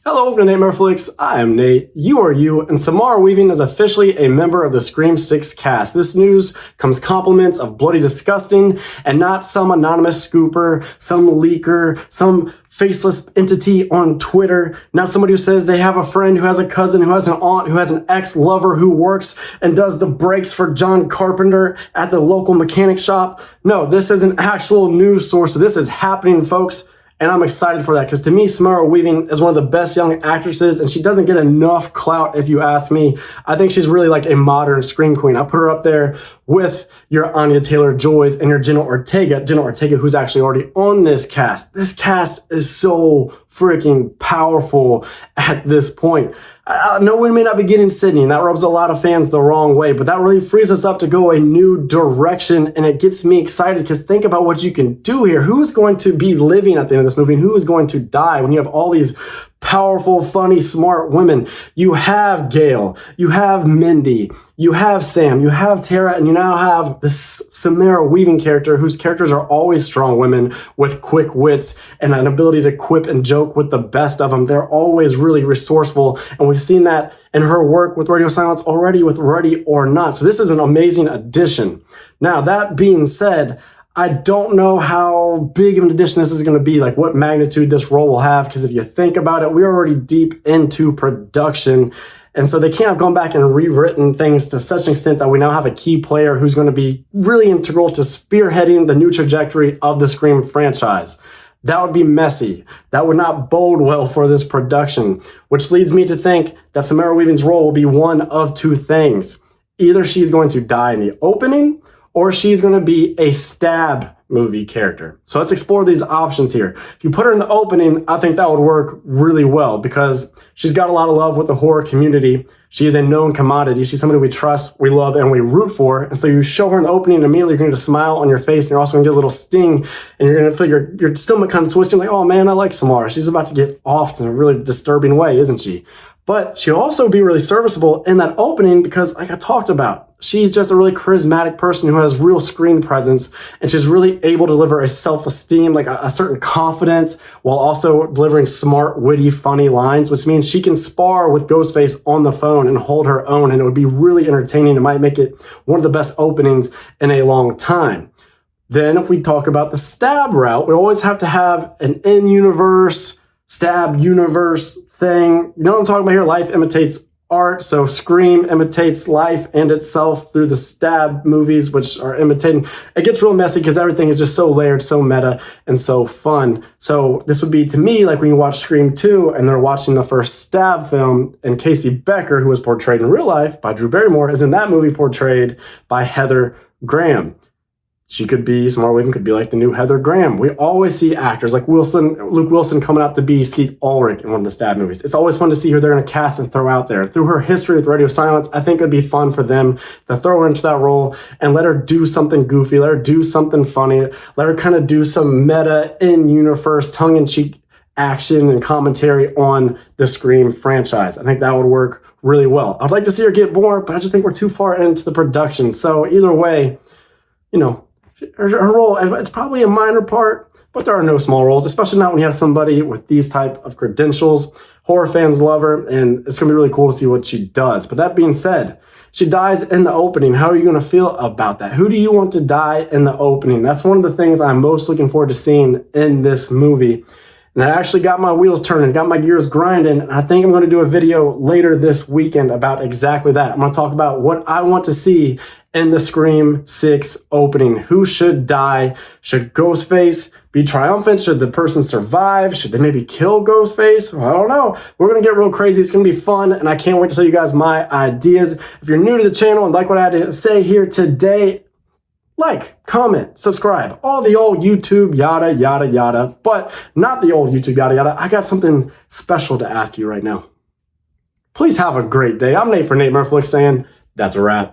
Hello, welcome to Nate Flicks. I am Nate, you are you, and Samara Weaving is officially a member of the Scream 6 cast. This news comes compliments of Bloody Disgusting and not some anonymous scooper, some leaker, some faceless entity on Twitter, not somebody who says they have a friend who has a cousin who has an aunt who has an ex-lover who works and does the brakes for John Carpenter at the local mechanic shop. No, this is an actual news source, so this is happening, folks. And I'm excited for that because to me, Samara Weaving is one of the best young actresses and she doesn't get enough clout if you ask me. I think she's really like a modern scream queen. I put her up there with your Anya Taylor-Joys and your Jenna Ortega. Jenna Ortega, who's actually already on this cast. This cast is so freaking powerful at this point. No one may not be getting Sydney, and that rubs a lot of fans the wrong way, but that really frees us up to go a new direction, and it gets me excited because think about what you can do here. Who is going to be living at the end of this movie, and who is going to die when you have all these powerful, funny, smart women? You have Gail, you have Mindy, you have Sam, you have Tara, and you now have this Samara Weaving character whose characters are always strong women with quick wits and an ability to quip and joke with the best of them. They're always really resourceful, and we've seen that in her work with Radio Silence already with Ready or Not. So this is an amazing addition. Now, that being said, I don't know how big of an addition this is going to be, like what magnitude this role will have, because if you think about it, we're already deep into production. And so they can't have gone back and rewritten things to such an extent that we now have a key player who's going to be really integral to spearheading the new trajectory of the Scream franchise. That would be messy. That would not bode well for this production, which leads me to think that Samara Weaving's role will be one of two things. Either she's going to die in the opening, or she's going to be a stab movie character. So let's explore these options here. If you put her in the opening, I think that would work really well because she's got a lot of love with the horror community. She is a known commodity. She's somebody we trust, we love, and we root for. And so you show her in the opening, and immediately you're going to smile on your face, and you're also going to get a little sting, and you're going to feel your stomach kind of twisting, like, oh man, I like Samara. She's about to get off in a really disturbing way, isn't she? But she'll also be really serviceable in that opening because, like I talked about, she's just a really charismatic person who has real screen presence, and she's really able to deliver a self-esteem, like a certain confidence, while also delivering smart, witty, funny lines, which means she can spar with Ghostface on the phone and hold her own, and it would be really entertaining. It might make it one of the best openings in a long time. Then if we talk about the stab route, we always have to have an in-universe, stab universe thing. You know what I'm talking about here? Life imitates art. So Scream imitates life and itself through the stab movies, which are imitating. It gets real messy because everything is just so layered, so meta, and so fun. So this would be, to me, like when you watch Scream 2 and they're watching the first stab film, and Casey Becker, who was portrayed in real life by Drew Barrymore, is in that movie portrayed by Heather Graham. She could be, Samara Weaving could be like the new Heather Graham. We always see actors like Luke Wilson coming out to be Skeet Ulrich in one of the stab movies. It's always fun to see who they're going to cast and throw out there. Through her history with Radio Silence, I think it would be fun for them to throw her into that role and let her do something goofy, let her do something funny, let her kind of do some meta in-universe, tongue-in-cheek action and commentary on the Scream franchise. I think that would work really well. I'd like to see her get more, but I just think we're too far into the production. So either way, you know, her role, it's probably a minor part, but there are no small roles, especially not when you have somebody with these type of credentials. Horror fans love her, and it's going to be really cool to see what she does. But that being said, she dies in the opening. How are you going to feel about that? Who do you want to die in the opening? That's one of the things I'm most looking forward to seeing in this movie. And I actually got my wheels turning, got my gears grinding, and I think I'm going to do a video later this weekend about exactly that. I'm going to talk about what I want to see in the Scream 6 opening. Who should die? Should Ghostface be triumphant? Should the person survive? Should they maybe kill Ghostface? I don't know. We're going to get real crazy. It's going to be fun, and I can't wait to tell you guys my ideas. If you're new to the channel and like what I had to say here today, like, comment, subscribe, all the old YouTube yada, yada, yada, but not the old YouTube yada, yada. I got something special to ask you right now. Please have a great day. I'm Nate for Nate Flicks saying that's a wrap.